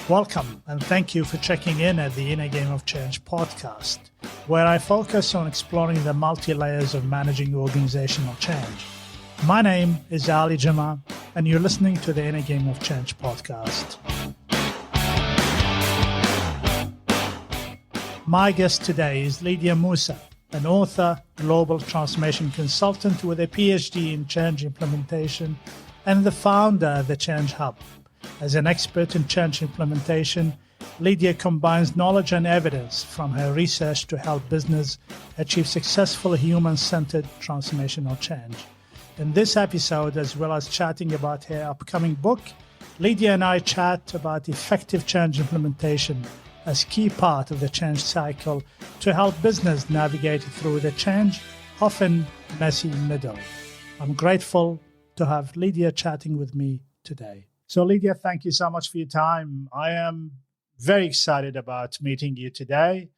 Welcome and thank you for checking in at the Inner Game of Change podcast, where I focus on exploring the multi-layers of managing organizational change. My name is Lydia Moussa, and you're listening to the Inner Game of Change podcast. My guest today is Lydia Moussa, an author, global transformation consultant with a PhD in change implementation and the founder of the Change Hub. As an expert in change implementation, Lydia combines knowledge and evidence from her research to help business achieve successful human-centered transformational change. In this episode, as well as chatting about her upcoming book, Lydia and I chat about effective change implementation as key part of the change cycle to help business navigate through the change, often messy middle. I'm grateful to have Lydia chatting with me today. So Lydia, thank you so much for your time. I am very excited about meeting you today.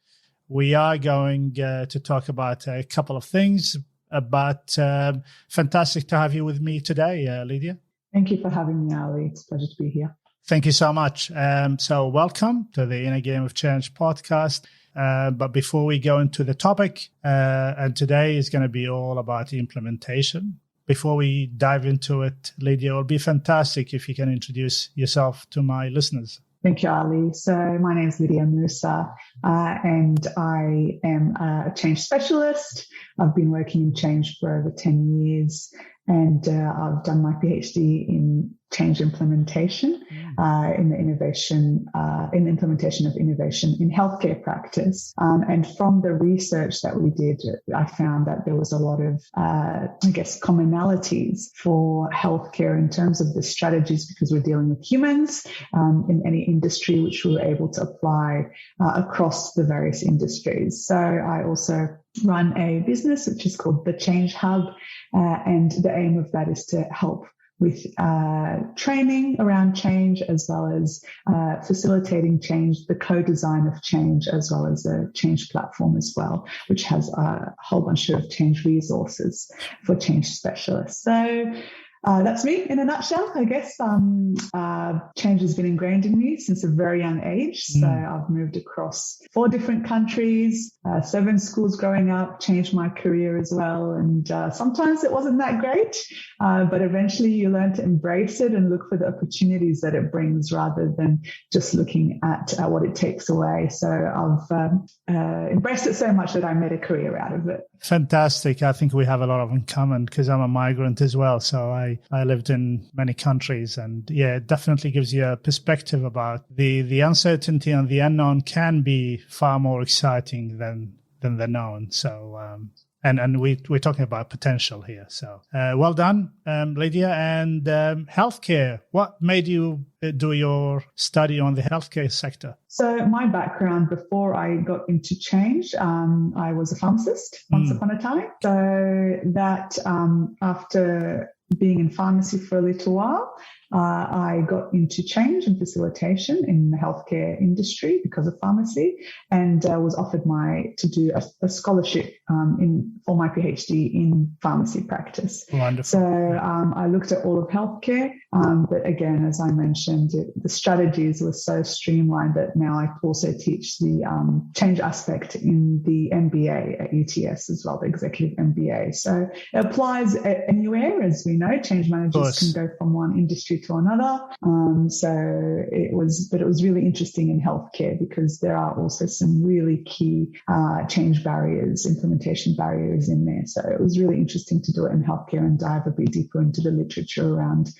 We are going to talk about a couple of things, but fantastic to have you with me today, Lydia. Thank you for having me, Ali. It's a pleasure to be here. Thank you so much. So welcome to the Inner Game of Change podcast. But before we go into the topic, and today is going to be all about implementation. Before we dive into it, Lydia, it would be fantastic if you can introduce yourself to my listeners. Thank you, Ali. So my name is Lydia Moussa, and I am a change specialist. I've been working in change for over 10 years, and I've done my PhD in change implementation, in the implementation of innovation in healthcare practice. And from the research that we did, I found that there was a lot of, commonalities for healthcare in terms of the strategies, because we're dealing with humans in any industry, which we were able to apply across the various industries. So I also run a business which is called the Change Hub, and the aim of that is to help with training around change, as well as facilitating change, the co-design of change, as well as a change platform as well, which has a whole bunch of change resources for change specialists. So that's me in a nutshell, I guess. Change has been ingrained in me since a very young age. So I've moved across 4 different countries, 7 schools growing up, changed my career as well. And sometimes it wasn't that great, but eventually you learn to embrace it and look for the opportunities that it brings rather than just looking at what it takes away. So I've embraced it so much that I made a career out of it. Fantastic. I think we have a lot of in common because I'm a migrant as well. So I lived in many countries, and it definitely gives you a perspective about the uncertainty and the unknown can be far more exciting than the known. So, and we're talking about potential here. So well done, Lydia. And healthcare, what made you do your study on the healthcare sector? So my background before I got into change, I was a pharmacist once upon a time. So that after being in pharmacy for a little while, I got into change and facilitation in the healthcare industry because of pharmacy, and was offered to do a scholarship for my PhD in pharmacy practice. Wonderful. So I looked at all of healthcare, but again, as I mentioned, the strategies were so streamlined that now I also teach the change aspect in the MBA at UTS as well, the executive MBA. So it applies anywhere, as we know. Change managers can go from one industry to another. So it was really interesting in healthcare because there are also some really key change barriers, implementation barriers in there. So it was really interesting to do it in healthcare and dive a bit deeper into the literature around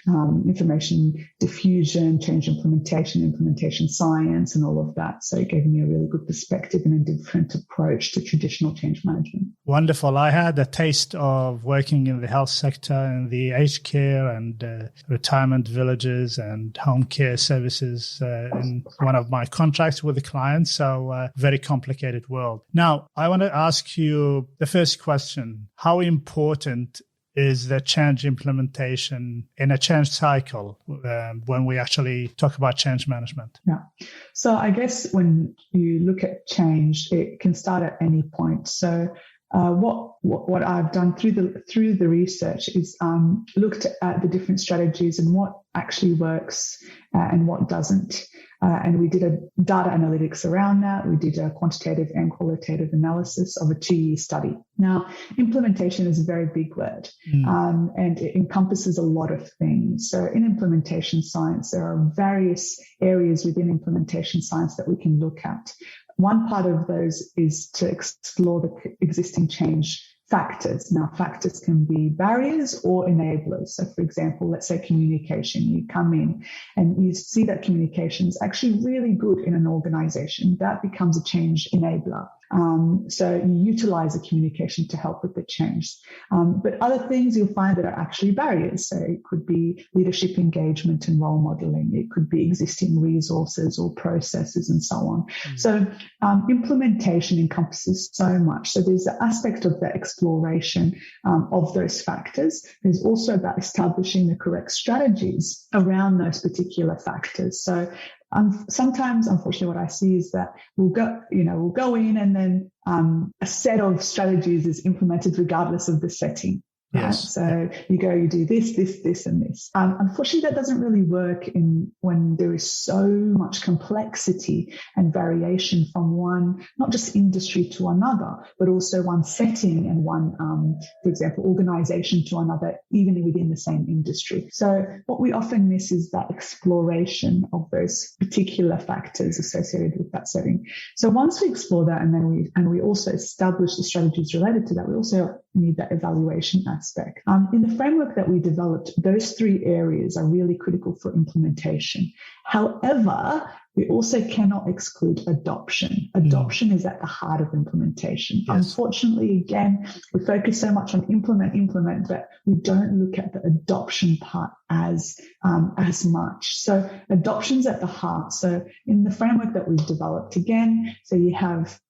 information diffusion, change implementation science, and all of that. So it gave me a really good perspective and a different approach to traditional change management. Wonderful. I had a taste of working in the health sector and the aged care and retirement villages and home care services in one of my contracts with the clients. So very complicated world. Now, I want to ask you the first question. How important is the change implementation in a change cycle when we actually talk about change management? Yeah. So I guess when you look at change, it can start at any point. So what I've done through the research is looked at the different strategies and what actually works and what doesn't. And we did a data analytics around that. We did a quantitative and qualitative analysis of a 2-year study. Now, implementation is a very big word, and it encompasses a lot of things. So in implementation science, there are various areas within implementation science that we can look at. One part of those is to explore the existing change factors. Now, factors can be barriers or enablers. So, for example, let's say communication. You come in and you see that communication is actually really good in an organization. That becomes a change enabler. So you utilize the communication to help with the change. But other things you'll find that are actually barriers. So it could be leadership engagement and role modeling. It could be existing resources or processes and so on. So implementation encompasses so much. So there's the aspect of the exploration of those factors. There's also about establishing the correct strategies around those particular factors. So sometimes, unfortunately, what I see is that we'll go in and then a set of strategies is implemented regardless of the setting. Right? Yes. So you do this, and this. Unfortunately, that doesn't really work when there is so much complexity and variation from one, not just industry to another, but also one setting and one, for example, organization to another, even within the same industry. So what we often miss is that exploration of those particular factors associated with that setting. So once we explore that, and we also establish the strategies related to that, we also need that evaluation aspect. In the framework that we developed, those 3 areas are really critical for implementation. However, we also cannot exclude adoption. Adoption is at the heart of implementation. Yes. Unfortunately, again, we focus so much on implement, but we don't look at the adoption part as much. So adoption's at the heart. So in the framework that we've developed, again, so you have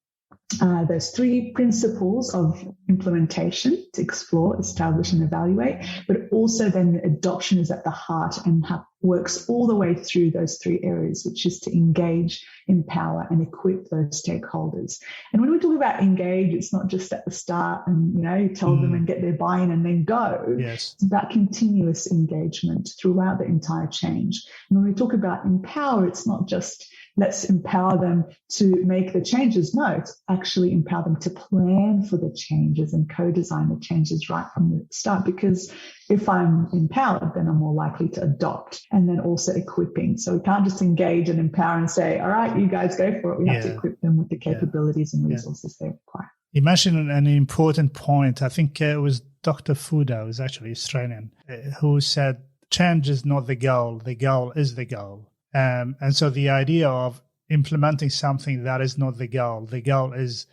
those 3 principles of implementation to explore, establish, and evaluate, but also then the adoption is at the heart and works all the way through those 3 areas, which is to engage, empower, and equip those stakeholders. And when we talk about engage, it's not just at the start and, you tell them and get their buy-in and then go. Yes. It's about continuous engagement throughout the entire change. And when we talk about empower, it's not just let's empower them to make the changes. No, it's actually empower them to plan for the changes and co-design the changes right from the start. Because if I'm empowered, then I'm more likely to adopt. And then also equipping. So we can't just engage and empower and say, all right, you guys go for it. We have to equip them with the capabilities and resources they require. You mentioned an important point. I think it was Dr. Fuda, who's actually Australian, who said, change is not the goal is the goal. And so the idea of implementing something that is not the goal is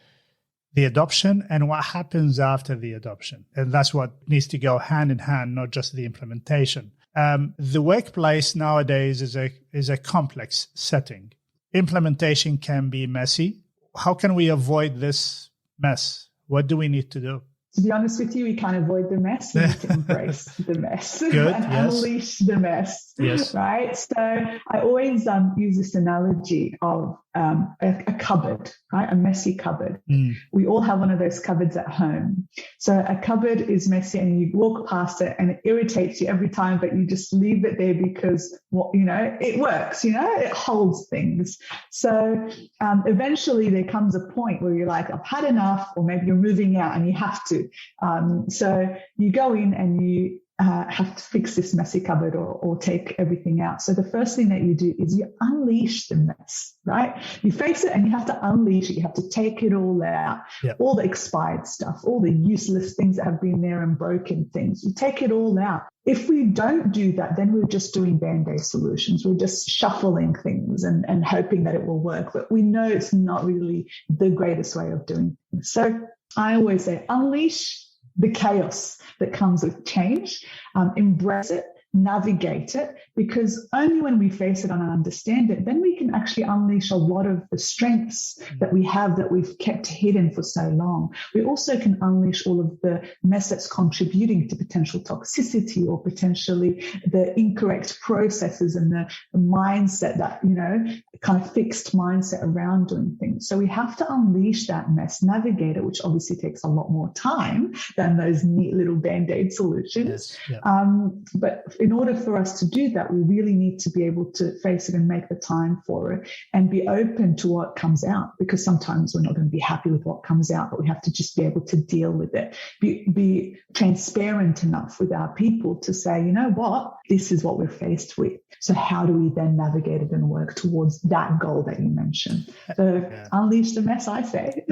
the adoption and what happens after the adoption. And that's what needs to go hand in hand, not just the implementation. The workplace nowadays is a complex setting. Implementation can be messy. How can we avoid this mess? What do we need to do? To be honest with you, we can't avoid the mess. We need to embrace the mess and unleash the mess, right? So I always use this analogy of a cupboard, right? A messy cupboard. We all have one of those cupboards at home. So a cupboard is messy and you walk past it and it irritates you every time, but you just leave it there because, it works, it holds things. So eventually there comes a point where you're like, I've had enough, or maybe you're moving out and you have to. So you go in and you have to fix this messy cupboard or take everything out. So the first thing that you do is you unleash the mess, right? You face it and you have to unleash it. You have to take it all out, all the expired stuff, all the useless things that have been there and broken things. You take it all out. If we don't do that, then we're just doing Band-Aid solutions. We're just shuffling things and hoping that it will work. But we know it's not really the greatest way of doing things. So I always say, unleash the chaos that comes with change, embrace it, navigate it, because only when we face it and understand it, then we can actually unleash a lot of the strengths that we have that we've kept hidden for so long. We also can unleash all of the mess that's contributing to potential toxicity or potentially the incorrect processes and the mindset that, kind of fixed mindset around doing things. So we have to unleash that mess, navigate it, which obviously takes a lot more time than those neat little Band-Aid solutions. But in order for us to do that, we really need to be able to face it and make the time for it and be open to what comes out, because sometimes we're not going to be happy with what comes out, but we have to just be able to deal with it, be transparent enough with our people to say, you know what, this is what we're faced with. So how do we then navigate it and work towards that goal that you mentioned? So unleash the mess, I say.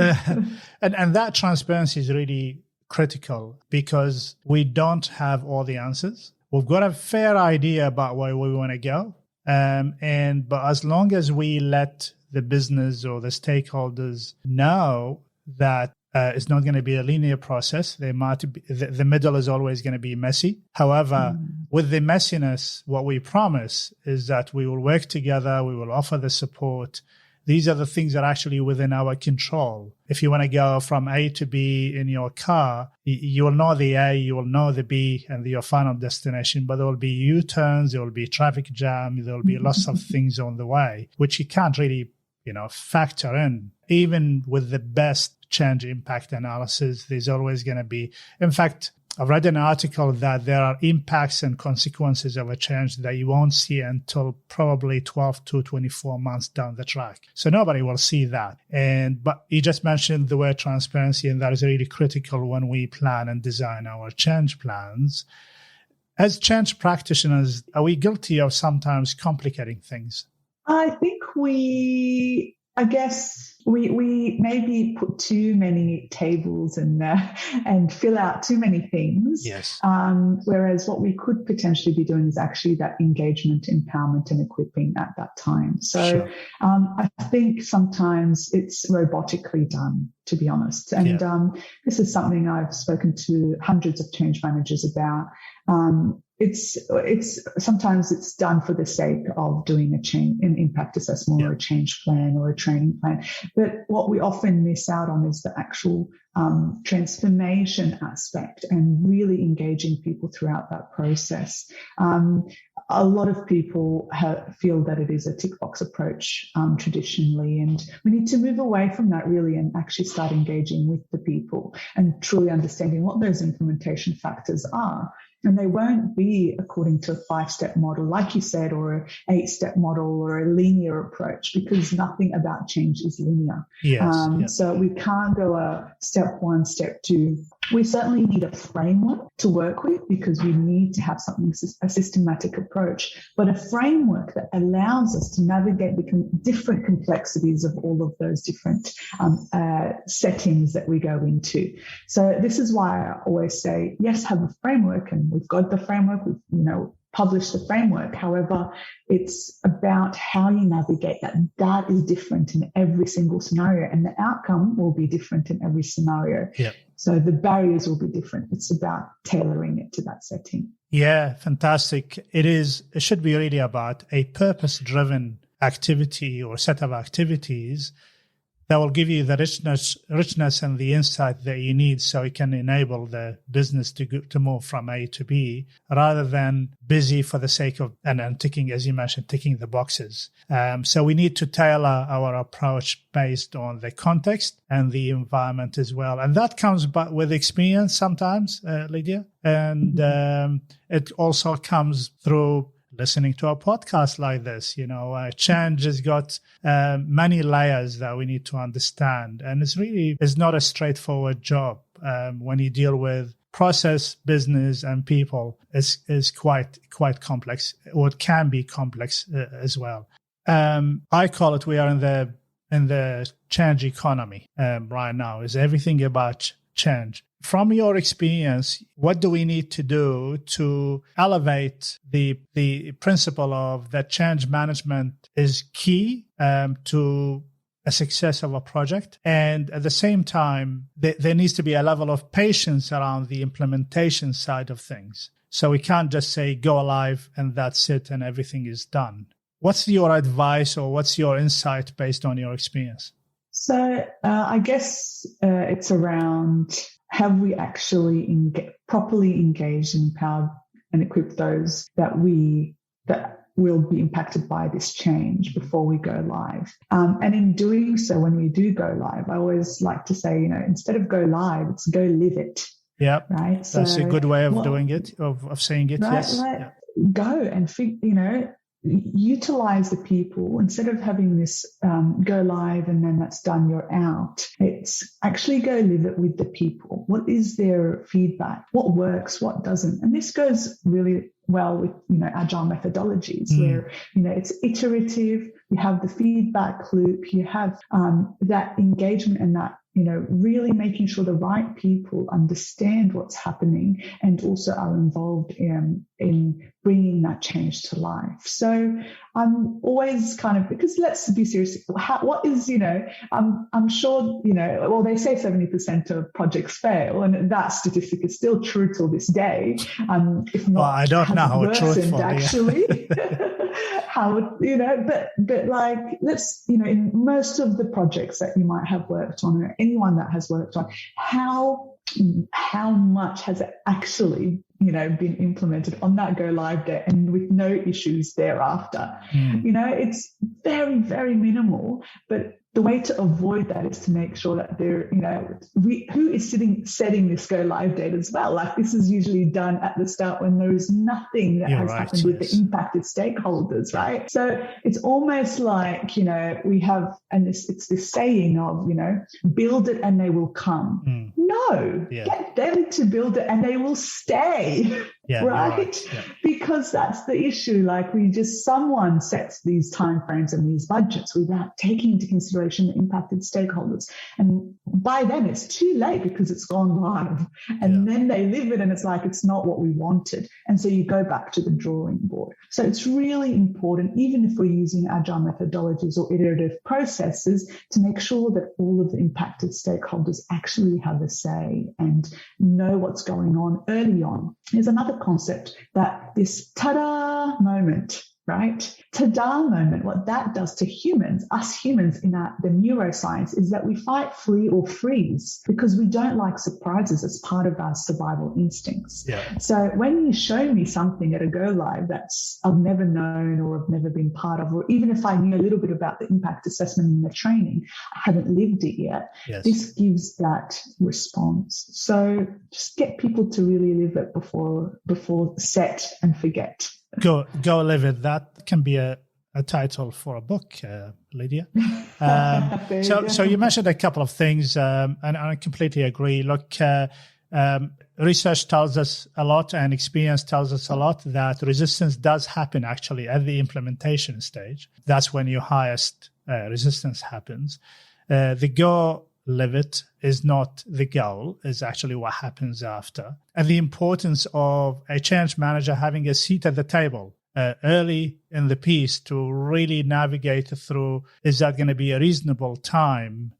and that transparency is really critical, because we don't have all the answers. We've got a fair idea about where we want to go. But as long as we let the business or the stakeholders know that it's not going to be a linear process, they might be, the middle is always going to be messy. However, with the messiness, what we promise is that we will work together, we will offer the support. These are the things that are actually within our control. If you want to go from A to B in your car, you will know the A, you will know the B and your final destination, but there will be U-turns, there will be traffic jam, there will be lots of things on the way, which you can't really, factor in. Even with the best change impact analysis, there's always going to be, in fact, I've read an article that there are impacts and consequences of a change that you won't see until probably 12 to 24 months down the track. So nobody will see that. But you just mentioned the word transparency, and that is really critical when we plan and design our change plans. As change practitioners, are we guilty of sometimes complicating things? I think we maybe put too many tables and fill out too many things. Yes. Whereas what we could potentially be doing is actually that engagement, empowerment, and equipping at that time. So Sure. I think sometimes it's robotically done, to be honest. And this is something I've spoken to hundreds of change managers about. It's sometimes it's done for the sake of doing an impact assessment or a change plan or a training plan. But what we often miss out on is the actual transformation aspect and really engaging people throughout that process. A lot of people feel that it is a tick box approach traditionally, and we need to move away from that really and actually start engaging with the people and truly understanding what those implementation factors are. And they won't be according to a 5-step model, like you said, or an 8-step model or a linear approach, because nothing about change is linear. Yes, So we can't go a step 1, step 2. We certainly need a framework to work with, because we need to have a systematic approach, but a framework that allows us to navigate the different complexities of all of those different settings that we go into. So this is why I always say, yes, have a framework, and we've got the framework, we've published the framework. However, it's about how you navigate that. That is different in every single scenario, and the outcome will be different in every scenario. Yep. So the barriers will be different. It's about tailoring it to that setting. Yeah, fantastic. It should be really about a purpose-driven activity or set of activities that will give you the richness and the insight that you need, so it can enable the business to move from A to B, rather than busy for the sake of and ticking, as you mentioned, ticking the boxes. So we need to tailor our approach based on the context and the environment as well, and that comes with experience sometimes, Lydia, and it also comes through listening to a podcast like this. Change has got many layers that we need to understand, and it's not a straightforward job. When you deal with process, business, and people, is quite complex, or it can be complex as well. I call it, we are in the change economy right now. Is everything about change? From your experience, what do we need to do to elevate the principle of that change management is key to a success of a project? And at the same time, there needs to be a level of patience around the implementation side of things. So we can't just say, go live and that's it and everything is done. What's your advice, or what's your insight based on your experience? So I guess it's around, have we actually properly engaged and empowered and equipped those that will be impacted by this change before we go live? And in doing so, when we do go live, I always like to say, instead of go live, it's go live it. Yeah, right. That's a good way of doing it, of saying it. Right, yes. right. Yeah. go and utilize the people instead of having this go live and then that's done, you're out. It's actually go live it with the people. What is their feedback? What works? What doesn't? And this goes really well with agile methodologies where it's iterative. You have the feedback loop. You have that engagement and that really making sure the right people understand what's happening and also are involved in bringing that change to life. So I'm always because let's be serious. What is, I'm sure, well, they say 70% of projects fail, and that statistic is still true till this day. If not, I don't know how truthful, actually. How, but like, let's, in most of the projects that you might have worked on, or anyone that has worked on, how much has it actually, been implemented on that go live day and with no issues thereafter? It's very, very minimal, but the way to avoid that is to make sure that who is setting this go live date as well. Like, this is usually done at the start when there is nothing that has happened with the impacted stakeholders, right? So it's almost like, we have, and it's this saying of, build it and they will come. No, get them to build it and they will stay. Right? Yeah. Because that's the issue. Like, someone sets these timeframes and these budgets without taking into consideration the impacted stakeholders. And by then it's too late because it's gone live. And then they live it and it's like, it's not what we wanted. And so you go back to the drawing board. So it's really important, even if we're using agile methodologies or iterative processes, to make sure that all of the impacted stakeholders actually have a say and know what's going on early on. There's another concept that this ta-da moment, right? Ta-da moment, what that does to humans, us humans in the neuroscience, is that we fight, flee or freeze because we don't like surprises as part of our survival instincts. Yeah. So when you show me something at a go live that's I've never known or I've never been part of, or even if I knew a little bit about the impact assessment and the training, I haven't lived it yet. Yes. This gives that response. So just get people to really live it before set and forget. Go live it. That can be a title for a book, Lydia. So you mentioned a couple of things, and I completely agree. Look, research tells us a lot and experience tells us a lot that resistance does happen actually at the implementation stage. That's when your highest resistance happens. The go live it is not the goal, is actually what happens after. And the importance of a change manager having a seat at the table early in the piece to really navigate through, is that going to be a reasonable time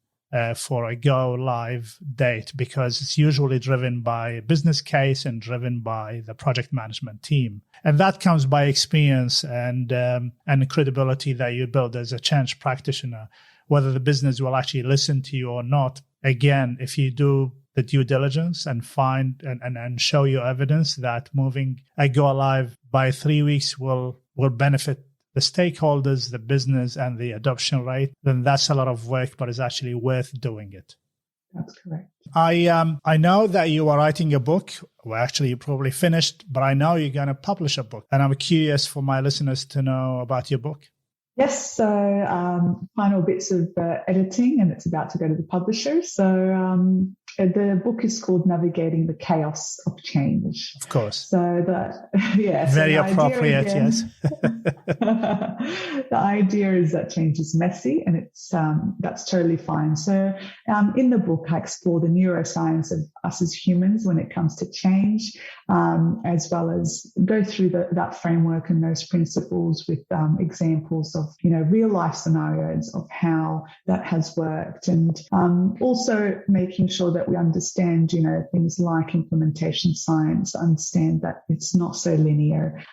for a go live date? Because it's usually driven by a business case and driven by the project management team. And that comes by experience and credibility that you build as a change practitioner. Whether the business will actually listen to you or not. Again, if you do the due diligence and find and show your evidence that moving a go live by 3 weeks will benefit the stakeholders, the business, and the adoption rate, then that's a lot of work, but it's actually worth doing it. That's correct. I know that you are writing a book. Well, actually, you probably finished, but I know you're going to publish a book. And I'm curious for my listeners to know about your book. Yes, so final bits of editing, and it's about to go to the publisher. So the book is called Navigating the Chaos of Change. Of course. So very appropriate, yes. The idea is that change is messy, and it's that's totally fine. So in the book, I explore the neuroscience of us as humans when it comes to change, as well as go through that framework and those principles with examples of real life scenarios of how that has worked, and also making sure that we understand things like implementation science, understand that it's not so linear,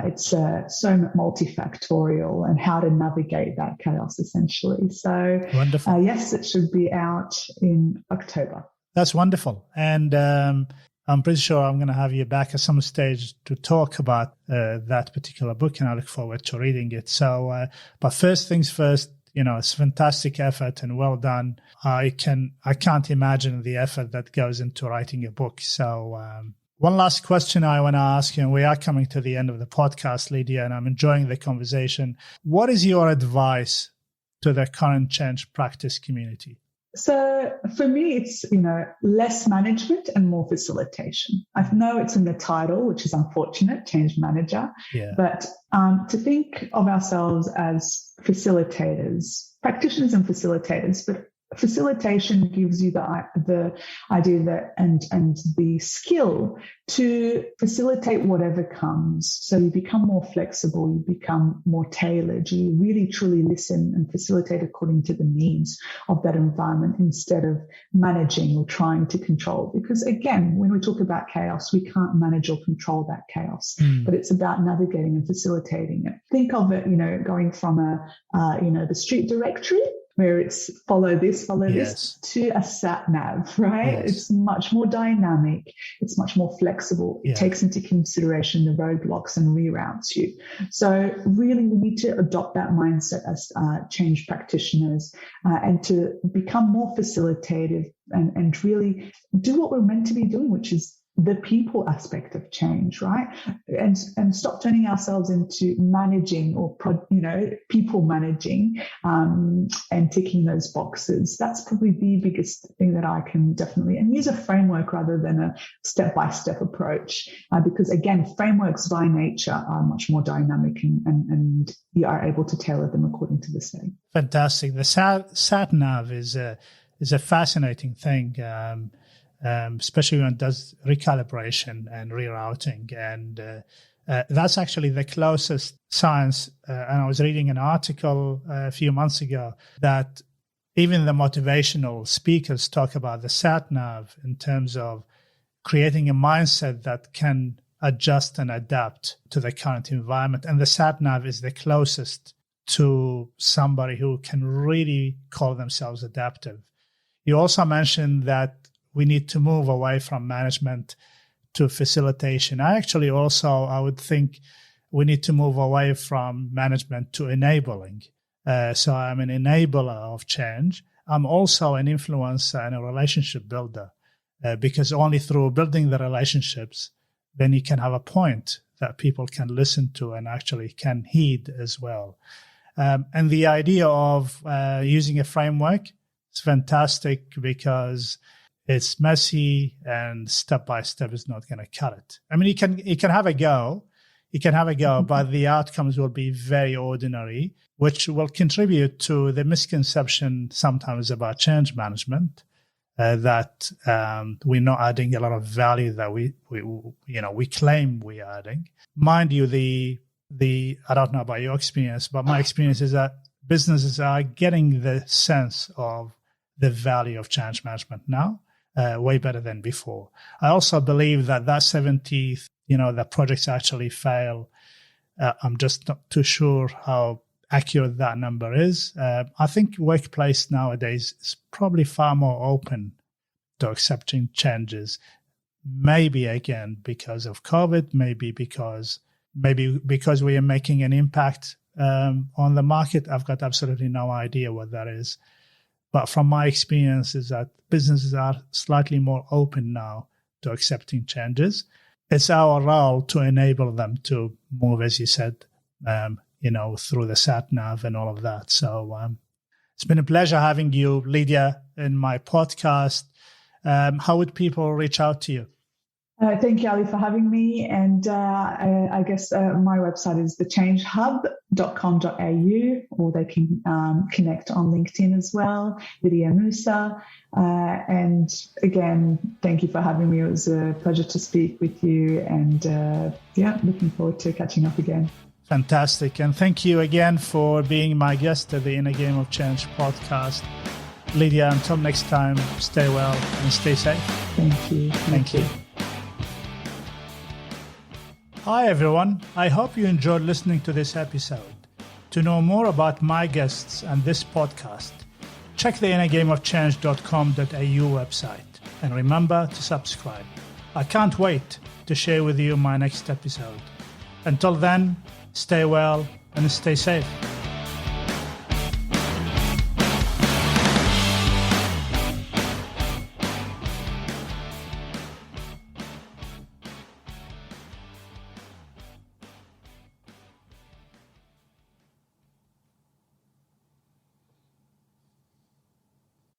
it's so multifactorial, and how to navigate that chaos essentially. So wonderful. Yes, it should be out in October. That's wonderful. And I'm pretty sure I'm going to have you back at some stage to talk about that particular book, and I look forward to reading it. So, but first things first, it's fantastic effort and well done. I can't imagine the effort that goes into writing a book. So, One last question I want to ask you, and we are coming to the end of the podcast, Lydia, and I'm enjoying the conversation. What is your advice to the current change practice community? So for me, it's, less management and more facilitation. I know it's in the title, which is unfortunate, change manager, but to think of ourselves as facilitators, practitioners and facilitators, but facilitation gives you the idea that and the skill to facilitate whatever comes. So you become more flexible, you become more tailored, you really truly listen and facilitate according to the needs of that environment instead of managing or trying to control. Because again, when we talk about chaos, we can't manage or control that chaos, but it's about navigating and facilitating it. Think of it, going from the street directory, where it's follow this, to a sat nav, right? Yes. It's much more dynamic. It's much more flexible. It takes into consideration the roadblocks and reroutes you. So really we need to adopt that mindset as change practitioners and to become more facilitative and really do what we're meant to be doing, which is the people aspect of change, right? And stop turning ourselves into managing or, people managing and ticking those boxes. That's probably the biggest thing that I can definitely, and use a framework rather than a step-by-step approach, because again, frameworks by nature are much more dynamic and you are able to tailor them according to the setting. Fantastic. The sat nav is a fascinating thing. Especially when it does recalibration and rerouting. And that's actually the closest science. And I was reading an article a few months ago that even the motivational speakers talk about the sat-nav in terms of creating a mindset that can adjust and adapt to the current environment. And the sat-nav is the closest to somebody who can really call themselves adaptive. You also mentioned that we need to move away from management to facilitation. I would think we need to move away from management to enabling. So I'm an enabler of change. I'm also an influencer and a relationship builder because only through building the relationships, then you can have a point that people can listen to and actually can heed as well. And the idea of using a framework is fantastic because it's messy and step by step is not going to cut it. I mean, you can have a go, but the outcomes will be very ordinary, which will contribute to the misconception sometimes about change management that we're not adding a lot of value that we claim we are adding. Mind you, the I don't know about your experience, but my experience is that businesses are getting the sense of the value of change management now. Way better than before. I also believe that 70th, that projects actually fail. I'm just not too sure how accurate that number is. I think workplace nowadays is probably far more open to accepting changes. Maybe again because of COVID, maybe because we are making an impact on the market. I've got absolutely no idea what that is. But from my experience is that businesses are slightly more open now to accepting changes. It's our role to enable them to move, as you said, through the sat-nav and all of that. So it's been a pleasure having you, Lydia, in my podcast. How would people reach out to you? Thank you, Ali, for having me. And I guess my website is thechangehub.com.au, or they can connect on LinkedIn as well, Lydia Moussa. And again, thank you for having me. It was a pleasure to speak with you. And looking forward to catching up again. Fantastic. And thank you again for being my guest at the Inner Game of Change podcast. Lydia, until next time, stay well and stay safe. Thank you. Thank you. Hi everyone, I hope you enjoyed listening to this episode. To know more about my guests and this podcast, check the innergameofchange.com.au website and remember to subscribe. I can't wait to share with you my next episode. Until then, stay well and stay safe.